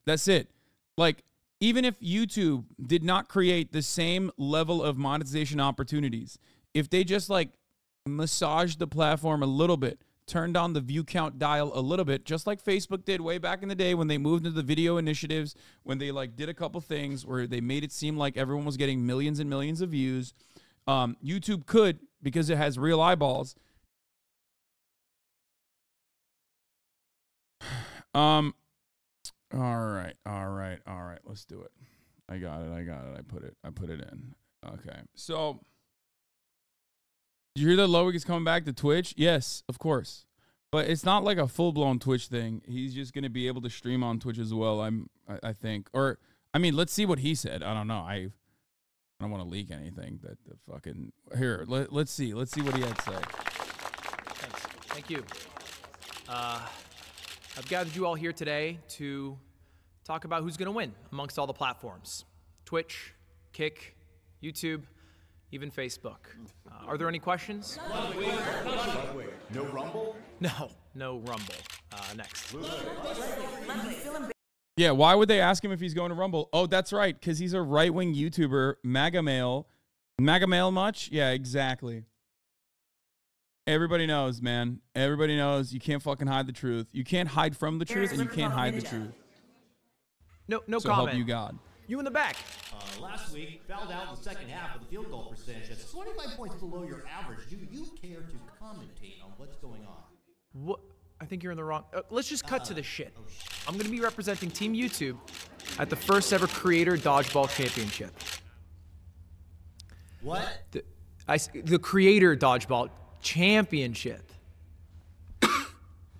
That's it. Like, even if YouTube did not create the same level of monetization opportunities, if they just like massaged the platform a little bit, turned on the view count dial a little bit, just like Facebook did way back in the day when they moved into the video initiatives, when they like did a couple things where they made it seem like everyone was getting millions and millions of views. YouTube could, because it has real eyeballs. All right. Let's do it. I got it. I put it in. Okay. So, did you hear that Ludwig is coming back to Twitch? Yes, of course. But it's not like a full-blown Twitch thing. He's just going to be able to stream on Twitch as well, I think. Or, I mean, let's see what he said. I don't know. I don't want to leak anything. That the fucking... Here, let's see. Let's see what he had to say. Thanks. Thank you. I've gathered you all here today to talk about who's going to win amongst all the platforms. Twitch, Kick, YouTube, even Facebook. Are there any questions? Ludwig. No Rumble? No Rumble. Next. Yeah, why would they ask him if he's going to Rumble? Oh, that's right, because he's a right-wing YouTuber, MAGA male. MAGA male much? Yeah, exactly. Everybody knows, man. Everybody knows you can't fucking hide the truth. You can't hide from the truth, and you can't hide the truth. No so comment. Help you God. You in the back. Last week, fouled out in the second half with a field goal percentage that's 25 points below your average. Do you care to commentate on what's going on? What? I think you're in the wrong... let's just cut to the shit. I'm going to be representing Team YouTube at the first ever Creator Dodgeball Championship. What? The Creator Dodgeball Championship.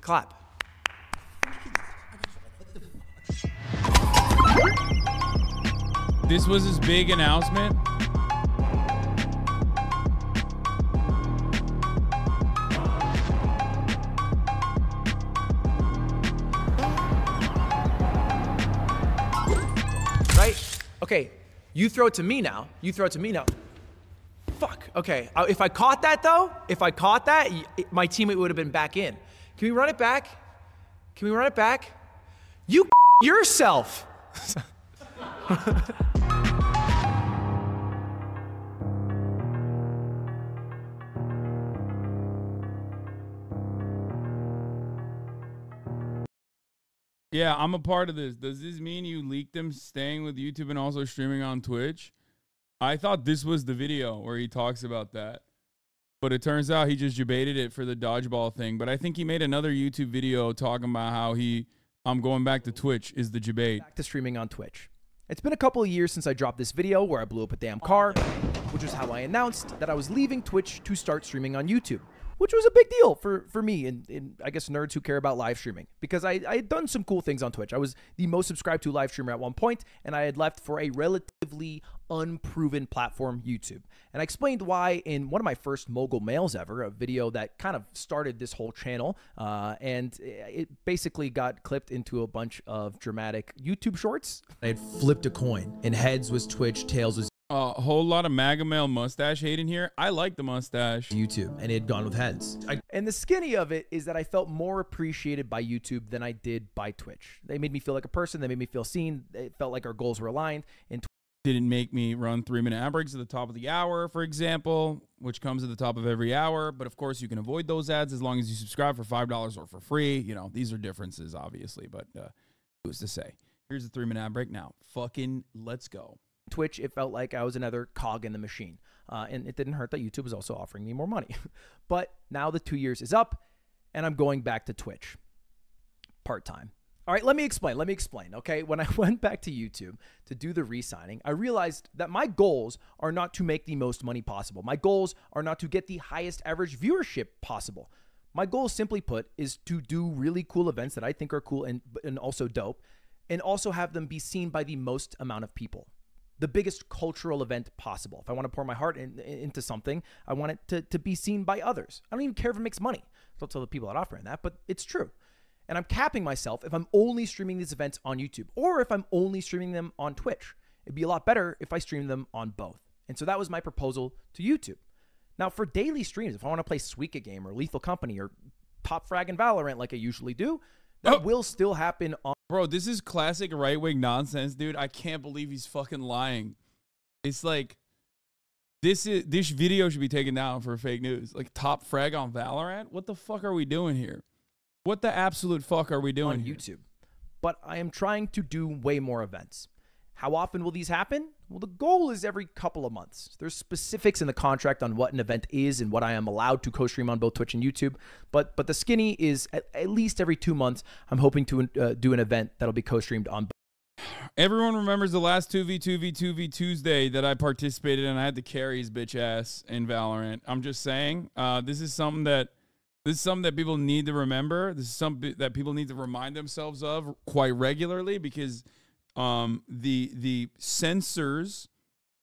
Clap. This was his big announcement. Right? Okay, you throw it to me now. Fuck, okay. If I caught that though, my teammate would have been back in. Can we run it back? You yourself. Yeah, I'm a part of this. Does this mean you leaked him staying with YouTube and also streaming on Twitch? I thought this was the video where he talks about that. But it turns out he just debated it for the dodgeball thing. But I think he made another YouTube video talking about how I'm going back to Twitch is the debate. Back to streaming on Twitch. It's been a couple of years since I dropped this video where I blew up a damn car, which is how I announced that I was leaving Twitch to start streaming on YouTube, which was a big deal for me and I guess nerds who care about live streaming, because I had done some cool things on Twitch. I was the most subscribed to live streamer at one point, and I had left for a relatively unproven platform, YouTube. And I explained why in one of my first mogul mails ever, a video that kind of started this whole channel, and it basically got clipped into a bunch of dramatic YouTube shorts. I had flipped a coin, and heads was Twitch, tails was A whole lot of MAGA male mustache hate in here. I like the mustache. YouTube, and it had gone with heads. And the skinny of it is that I felt more appreciated by YouTube than I did by Twitch. They made me feel like a person. They made me feel seen. It felt like our goals were aligned. And didn't make me run 3-minute ad breaks at the top of the hour, for example, which comes at the top of every hour. But of course, you can avoid those ads as long as you subscribe for $5 or for free. You know, these are differences, obviously. But who's to say? Here's a 3-minute ad break now. Fucking let's go. Twitch, it felt like I was another cog in the machine. And it didn't hurt that YouTube was also offering me more money. But now the 2 years is up, and I'm going back to Twitch part-time. All right, let me explain, okay? When I went back to YouTube to do the re-signing, I realized that my goals are not to make the most money possible. My goals are not to get the highest average viewership possible. My goal, simply put, is to do really cool events that I think are cool and also dope, and also have them be seen by the most amount of people. The biggest cultural event possible. If I want to pour my heart into something, I want it to be seen by others. I don't even care if it makes money. Don't tell the people that offer that, but it's true. And I'm capping myself if I'm only streaming these events on YouTube or if I'm only streaming them on Twitch. It'd be a lot better if I stream them on both. And so that was my proposal to YouTube. Now for daily streams, if I want to play Suika Game or Lethal Company or Top Frag and Valorant like I usually do, that will still happen on Bro, this is classic right-wing nonsense, dude. I can't believe he's fucking lying. It's like, this video should be taken down for fake news. Like, top frag on Valorant? What the fuck are we doing here? What the absolute fuck are we doing on here? YouTube. But I am trying to do way more events. How often will these happen? Well, the goal is every couple of months. There's specifics in the contract on what an event is and what I am allowed to co-stream on both Twitch and YouTube. But the skinny is at least every 2 months, I'm hoping to do an event that'll be co-streamed on both. Everyone remembers the last 2v2v2v Tuesday that I participated in. I had to carry his bitch ass in Valorant. I'm just saying, this is something that people need to remember. This is something that people need to remind themselves of quite regularly, because the censors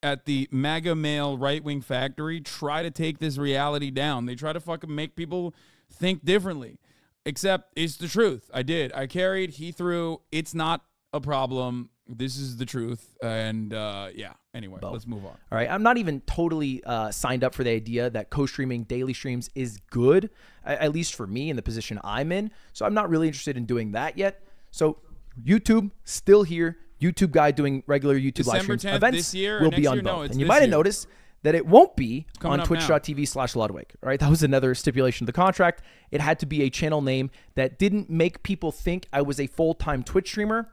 at the MAGA male right-wing factory try to take this reality down. They try to fucking make people think differently, except it's the truth. I carried, he threw. It's not a problem. This is the truth. And yeah, anyway, let's move on. All right. I'm not even totally signed up for the idea that co-streaming daily streams is good, at least for me in the position I'm in. So I'm not really interested in doing that yet. So YouTube still here. YouTube guy doing regular YouTube live streams. Events this year, will be on both. And you might have noticed that it won't be on twitch.tv/Ludwig. All right. That was another stipulation of the contract. It had to be a channel name that didn't make people think I was a full-time Twitch streamer.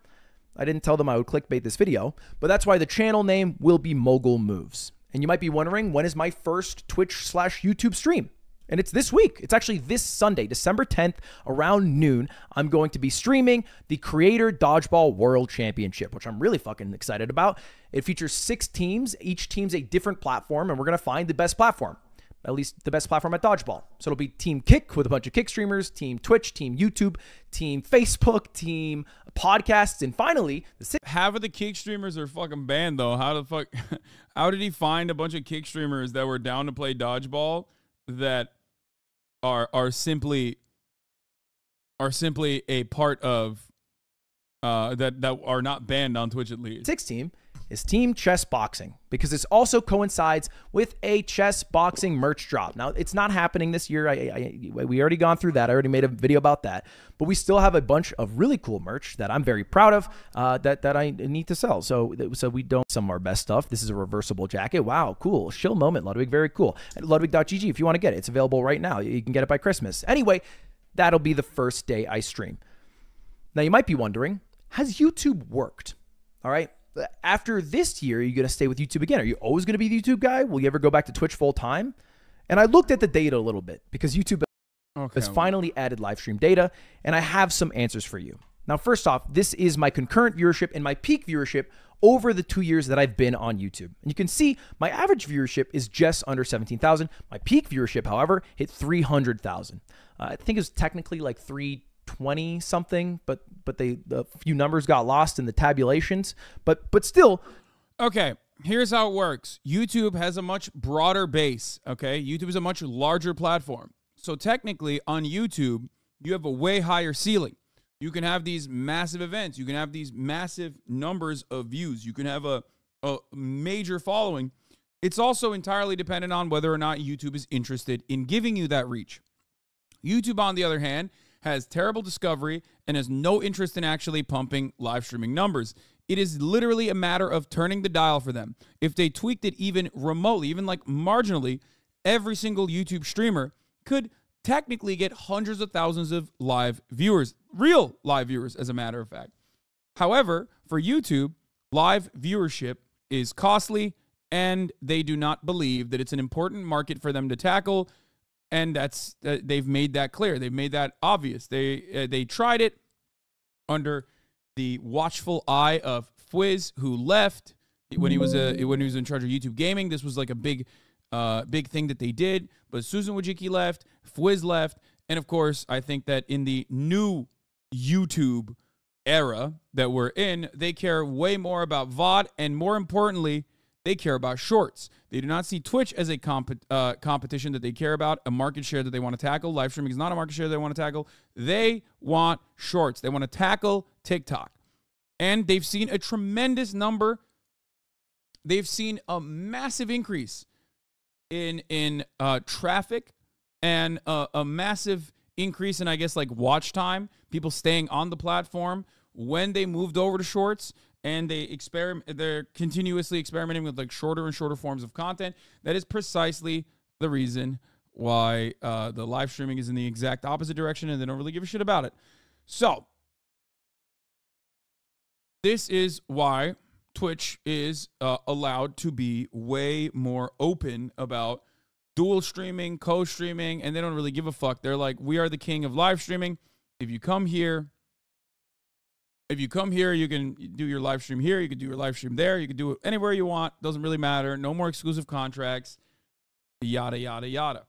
I didn't tell them I would clickbait this video, but that's why the channel name will be Mogul Moves. And you might be wondering, when is my first Twitch/YouTube stream? And it's this week. It's actually this Sunday, December 10th, around noon. I'm going to be streaming the Creator Dodgeball World Championship, which I'm really fucking excited about. It features 6 teams. Each team's a different platform, and we're going to find the best platform. At least the best platform at dodgeball. So it'll be Team Kick with a bunch of Kick streamers, Team Twitch, Team YouTube, Team Facebook, Team Podcasts, and finally, half of the Kick streamers are fucking banned though. How the fuck? How did he find a bunch of Kick streamers that were down to play dodgeball that are simply a part of that are not banned on Twitch at least? 6th team is Team Chess Boxing, because this also coincides with a chess boxing merch drop. Now, it's not happening this year. We already gone through that. I already made a video about that. But we still have a bunch of really cool merch that I'm very proud of that I need to sell. So we don't some of our best stuff. This is a reversible jacket. Wow, cool. Shill moment, Ludwig. Very cool. At Ludwig.gg if you want to get it. It's available right now. You can get it by Christmas. Anyway, that'll be the first day I stream. Now, you might be wondering, has YouTube worked? All right. After this year, are you going to stay with YouTube again? Are you always going to be the YouTube guy? Will you ever go back to Twitch full time? And I looked at the data a little bit, because YouTube has finally added live stream data, and I have some answers for you. Now, first off, this is my concurrent viewership and my peak viewership over the 2 years that I've been on YouTube. And you can see my average viewership is just under 17,000. My peak viewership, however, hit 300,000. I think it was technically like 320 something, but the few numbers got lost in the tabulations, but still. Okay, here's how it works. YouTube has a much broader base, okay? YouTube is a much larger platform. So technically on YouTube, you have a way higher ceiling. You can have these massive events. You can have these massive numbers of views. You can have a major following. It's also entirely dependent on whether or not YouTube is interested in giving you that reach. YouTube, on the other hand, has terrible discovery and has no interest in actually pumping live streaming numbers. It is literally a matter of turning the dial for them. If they tweaked it even remotely, even like marginally, every single YouTube streamer could technically get hundreds of thousands of live viewers, real live viewers, as a matter of fact. However, for YouTube, live viewership is costly, and they do not believe that it's an important market for them to tackle. And they've made that clear. They've made that obvious. They tried it under the watchful eye of Fwiz, who left when he was in charge of YouTube gaming. This was like a big thing that they did. But Susan Wojcicki left, Fwiz left, and of course, I think that in the new YouTube era that we're in, they care way more about VOD, and more importantly, they care about shorts. They do not see Twitch as a competition that they care about, a market share that they want to tackle. Live streaming is not a market share they want to tackle. They want shorts. They want to tackle TikTok. And they've seen a tremendous number. They've seen a massive increase in traffic and a massive increase in, I guess, like watch time, people staying on the platform when they moved over to shorts and they're continuously experimenting with like shorter and shorter forms of content. That is precisely the reason why the live streaming is in the exact opposite direction, and they don't really give a shit about it. So this is why Twitch is allowed to be way more open about dual streaming, co-streaming, and they don't really give a fuck. They're like, we are the king of live streaming. If you come here, you can do your live stream here. You can do your live stream there. You can do it anywhere you want. Doesn't really matter. No more exclusive contracts. Yada, yada, yada.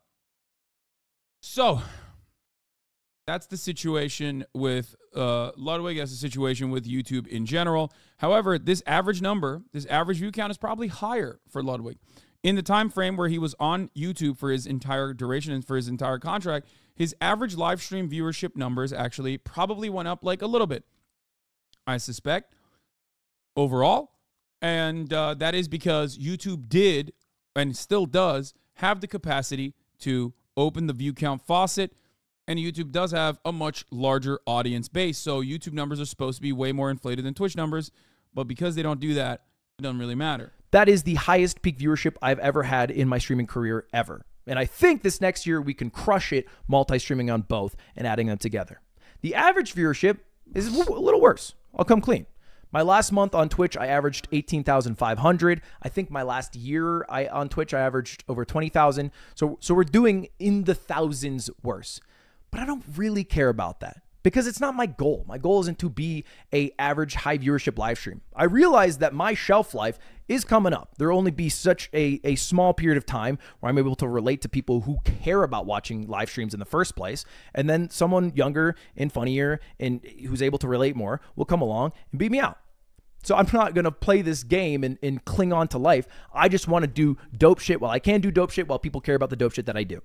So that's the situation with Ludwig. That's the situation with YouTube in general. However, this average view count is probably higher for Ludwig. In the time frame where he was on YouTube for his entire duration and for his entire contract, his average live stream viewership numbers actually probably went up like a little bit, I suspect, overall. And that is because YouTube did, and still does, have the capacity to open the view count faucet. And YouTube does have a much larger audience base. So YouTube numbers are supposed to be way more inflated than Twitch numbers. But because they don't do that, it doesn't really matter. That is the highest peak viewership I've ever had in my streaming career ever. And I think this next year we can crush it multi-streaming on both and adding them together. The average viewership is a little worse. I'll come clean. My last month on Twitch, I averaged 18,500. I think my last year on Twitch, I averaged over 20,000. So we're doing in the thousands worse. But I don't really care about that because it's not my goal. My goal isn't to be a average high viewership live stream. I realize that my shelf life is coming up. There will only be such a small period of time where I'm able to relate to people who care about watching live streams in the first place. And then someone younger and funnier and who's able to relate more will come along and beat me out. So I'm not going to play this game and cling on to life. I just want to do dope shit while I can do dope shit while people care about the dope shit that I do.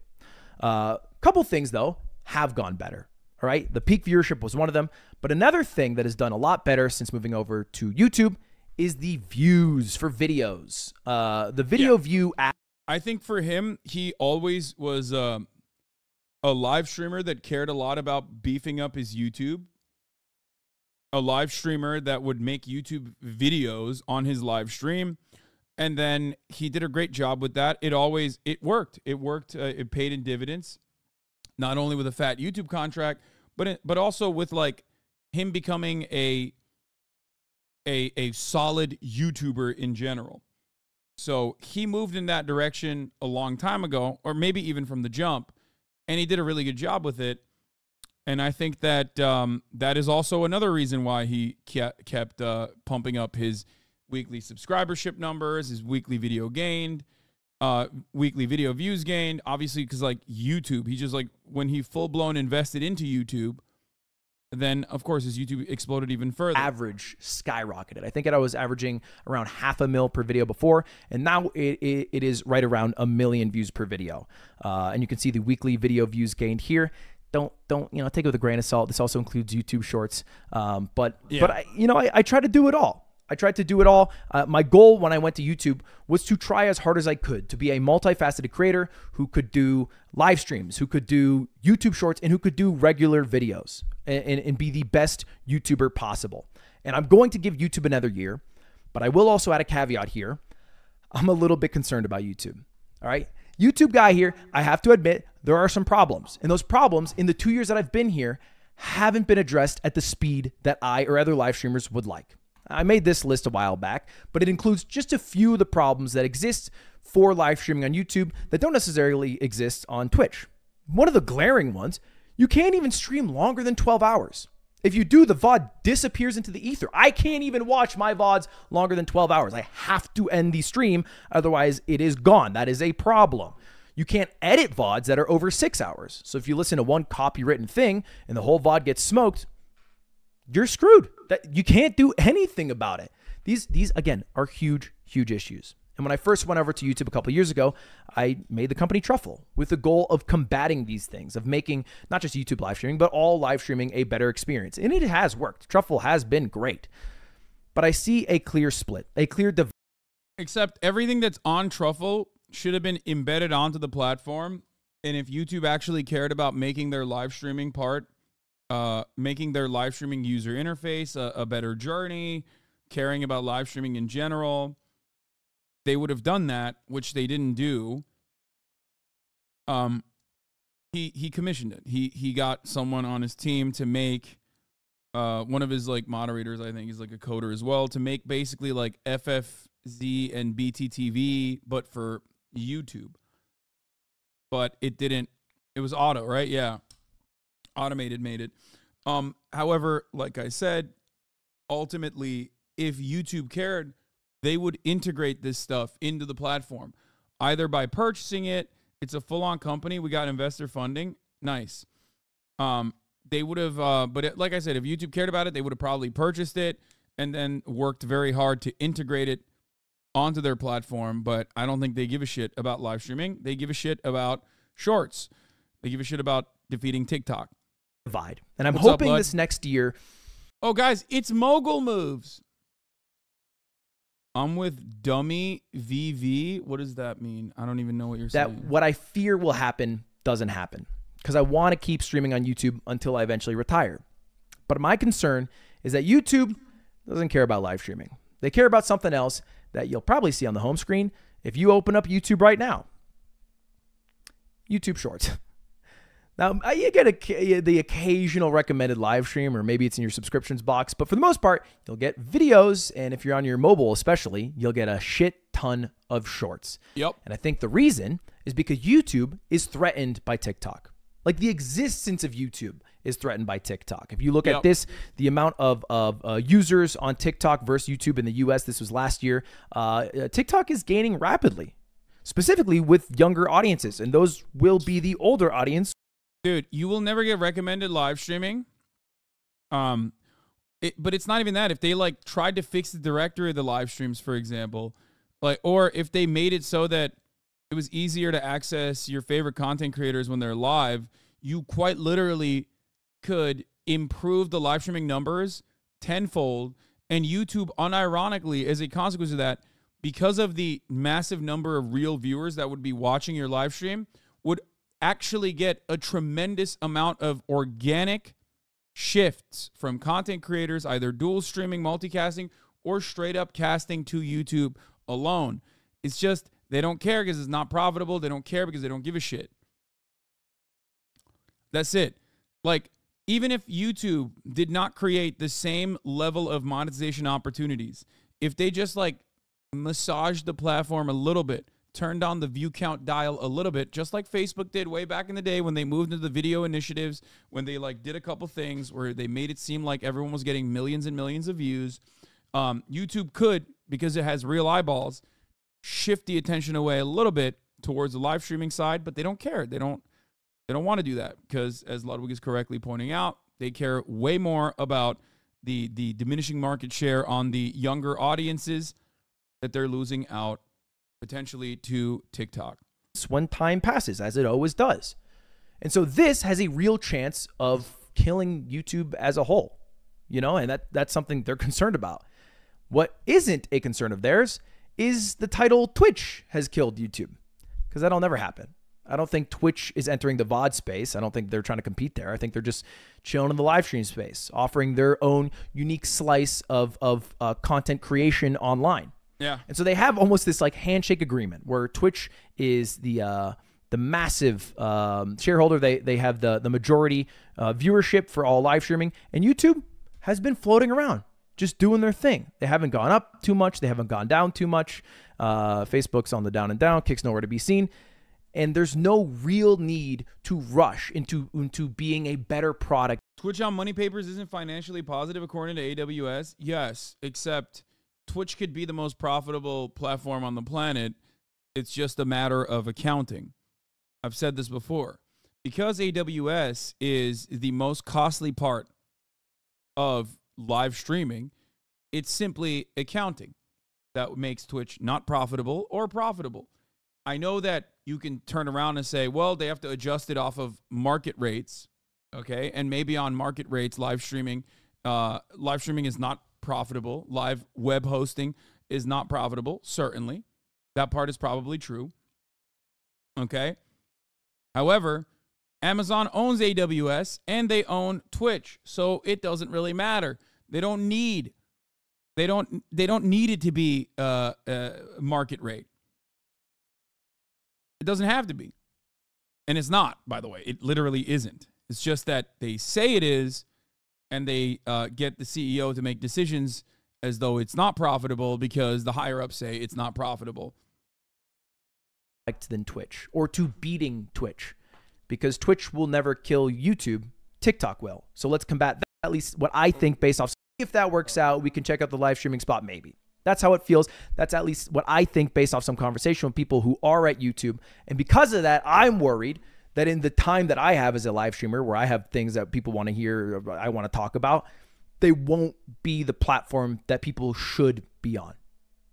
Couple things, though, have gone better. All right. The peak viewership was one of them. But another thing that has done a lot better since moving over to YouTube is the views for videos. The video view app. I think for him, he always was a live streamer that cared a lot about beefing up his YouTube. A live streamer that would make YouTube videos on his live stream. And then he did a great job with that. It worked. It worked. It paid in dividends. Not only with a fat YouTube contract, but also with like him becoming a solid YouTuber in general. So he moved in that direction a long time ago, or maybe even from the jump, and he did a really good job with it. And I think that that is also another reason why he kept pumping up his weekly subscribership numbers, his weekly video gained. Weekly video views gained, obviously, because like YouTube, he just like when he full-blown invested into YouTube, then of course his YouTube exploded even further. Average skyrocketed. I think I was averaging around $500,000 per video before, and now it is right around 1 million views per video. And you can see the weekly video views gained here. Don't take it with a grain of salt. This also includes YouTube Shorts. But I try to do it all. I tried to do it all. My goal when I went to YouTube was to try as hard as I could to be a multifaceted creator who could do live streams, who could do YouTube Shorts, and who could do regular videos and be the best YouTuber possible. And I'm going to give YouTube another year, but I will also add a caveat here. I'm a little bit concerned about YouTube. All right. YouTube guy here, I have to admit, there are some problems. And those problems in the 2 years that I've been here haven't been addressed at the speed that I or other live streamers would like. I made this list a while back, but it includes just a few of the problems that exist for live streaming on YouTube that don't necessarily exist on Twitch. One of the glaring ones, you can't even stream longer than 12 hours. If you do, the VOD disappears into the ether. I can't even watch my VODs longer than 12 hours. I have to end the stream, otherwise it is gone. That is a problem. You can't edit VODs that are over 6 hours. So if you listen to one copywritten thing and the whole VOD gets smoked, you're screwed. You can't do anything about it. These again, are huge, huge issues. And when I first went over to YouTube a couple of years ago, I made the company Truffle with the goal of combating these things, of making not just YouTube live streaming, but all live streaming a better experience. And it has worked. Truffle has been great. But I see a clear split, a clear divide. Except everything that's on Truffle should have been embedded onto the platform. And if YouTube actually cared about making their live streaming part making their live streaming user interface a better journey, caring about live streaming in general, they would have done that, which they didn't do. He commissioned it. He got someone on his team to make one of his like moderators, I think he's like a coder as well, to make basically like FFZ and BTTV, but for YouTube. But it didn't. It was auto, right? Yeah, automated made it. However, like I said, ultimately, if YouTube cared, they would integrate this stuff into the platform, either by purchasing it. It's a full-on company. We got investor funding. Nice. They would have, like I said, if YouTube cared about it, they would have probably purchased it and then worked very hard to integrate it onto their platform. But I don't think they give a shit about live streaming. They give a shit about shorts. They give a shit about defeating TikTok. Divide. And I'm What's up, hoping bud? this next year. Oh, guys, it's mogul moves. I'm with Dummy VV. What does that mean? I don't even know what you're saying. What I fear will happen doesn't happen, because I want to keep streaming on YouTube until I eventually retire. But my concern is that YouTube doesn't care about live streaming. They care about something else that you'll probably see on the home screen if you open up YouTube right now. YouTube Shorts. Now, you get the occasional recommended live stream, or maybe it's in your subscriptions box. But for the most part, you'll get videos. And if you're on your mobile especially, you'll get a shit ton of shorts. Yep. And I think the reason is because YouTube is threatened by TikTok. Like, the existence of YouTube is threatened by TikTok. If you look at this, the amount of users on TikTok versus YouTube in the US, this was last year, TikTok is gaining rapidly, specifically with younger audiences. And those will be the older audience. Dude, you will never get recommended live streaming. But it's not even that. If they like tried to fix the directory of the live streams, for example, like, or if they made it so that it was easier to access your favorite content creators when they're live, you quite literally could improve the live streaming numbers tenfold. And YouTube, unironically, as a consequence of that, because of the massive number of real viewers that would be watching your live stream, would actually get a tremendous amount of organic shifts from content creators, either dual streaming, multicasting, or straight up casting to YouTube alone. It's just they don't care because it's not profitable. They don't care because they don't give a shit. That's it. Like, even if YouTube did not create the same level of monetization opportunities, if they just like massaged the platform a little bit, turned on the view count dial a little bit, just like Facebook did way back in the day when they moved into the video initiatives, when they like did a couple things where they made it seem like everyone was getting millions and millions of views. YouTube could, because it has real eyeballs, shift the attention away a little bit towards the live streaming side, but they don't care. They don't want to do that because, as Ludwig is correctly pointing out, they care way more about the diminishing market share on the younger audiences that they're losing out potentially to TikTok. When time passes, as it always does. And so this has a real chance of killing YouTube as a whole, you know, and that's something they're concerned about. What isn't a concern of theirs is the title Twitch has killed YouTube, because that'll never happen. I don't think Twitch is entering the VOD space. I don't think they're trying to compete there. I think they're just chilling in the live stream space, offering their own unique slice of content creation online. Yeah. And so they have almost this like handshake agreement where Twitch is the massive shareholder. They have the majority viewership for all live streaming, and YouTube has been floating around, just doing their thing. They haven't gone up too much. They haven't gone down too much. Facebook's on the down and down. Kick's nowhere to be seen. And there's no real need to rush into being a better product. Twitch on Money Papers isn't financially positive according to AWS. Yes, except Twitch could be the most profitable platform on the planet. It's just a matter of accounting. I've said this before. Because AWS is the most costly part of live streaming, it's simply accounting that makes Twitch not profitable or profitable. I know that you can turn around and say, well, they have to adjust it off of market rates, okay? And maybe on market rates, live streaming is not profitable. Live web hosting is not profitable, certainly. That part is probably true, okay? However, Amazon owns AWS and they own Twitch, so it doesn't really matter. They don't need it to be market rate. It doesn't have to be. And it's not, by the way. It literally isn't. It's just that they say it is, and they get the CEO to make decisions as though it's not profitable because the higher-ups say it's not profitable. Than Twitch, or to beating Twitch, because Twitch will never kill YouTube. TikTok will. So let's combat that. At least what I think based off. If that works out, we can check out the live streaming spot maybe. That's how it feels. That's at least what I think based off some conversation with people who are at YouTube. And because of that, I'm worried that in the time that I have as a live streamer, where I have things that people want to hear, or I want to talk about, they won't be the platform that people should be on.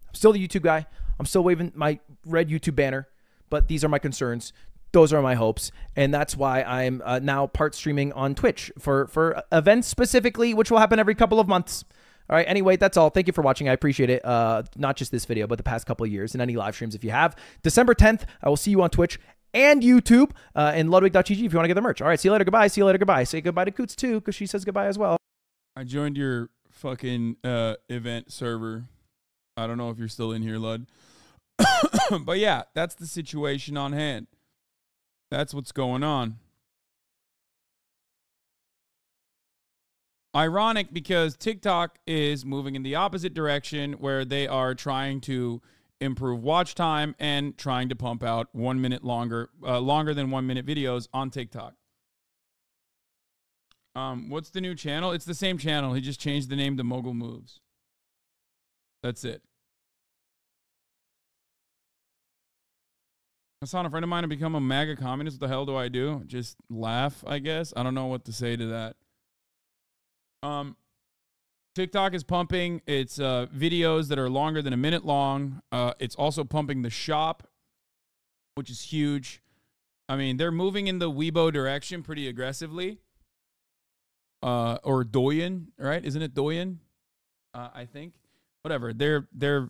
I'm still the YouTube guy. I'm still waving my red YouTube banner, but these are my concerns. Those are my hopes. And that's why I'm now part streaming on Twitch for events specifically, which will happen every couple of months. All right. Anyway, that's all. Thank you for watching. I appreciate it. Not just this video, but the past couple of years and any live streams if you have. December 10th, I will see you on Twitch and YouTube and Ludwig.gg if you want to get the merch. All right. See you later. Goodbye. See you later. Goodbye. Say goodbye to Coots too, because she says goodbye as well. I joined your fucking event server. I don't know if you're still in here, Lud. But yeah, that's the situation on hand. That's what's going on. Ironic because TikTok is moving in the opposite direction, where they are trying to improve watch time and trying to pump out 1 minute longer than 1 minute videos on TikTok. What's the new channel? It's the same channel. He just changed the name to Mogul Moves. That's it. Hasan, a friend of mine, had become a MAGA communist. What the hell do I do? Just laugh, I guess. I don't know what to say to that. TikTok is pumping its videos that are longer than a minute long. It's also pumping the shop, which is huge. I mean, they're moving in the Weibo direction pretty aggressively. Or Douyin, right? Isn't it Douyin? I think. Whatever. They're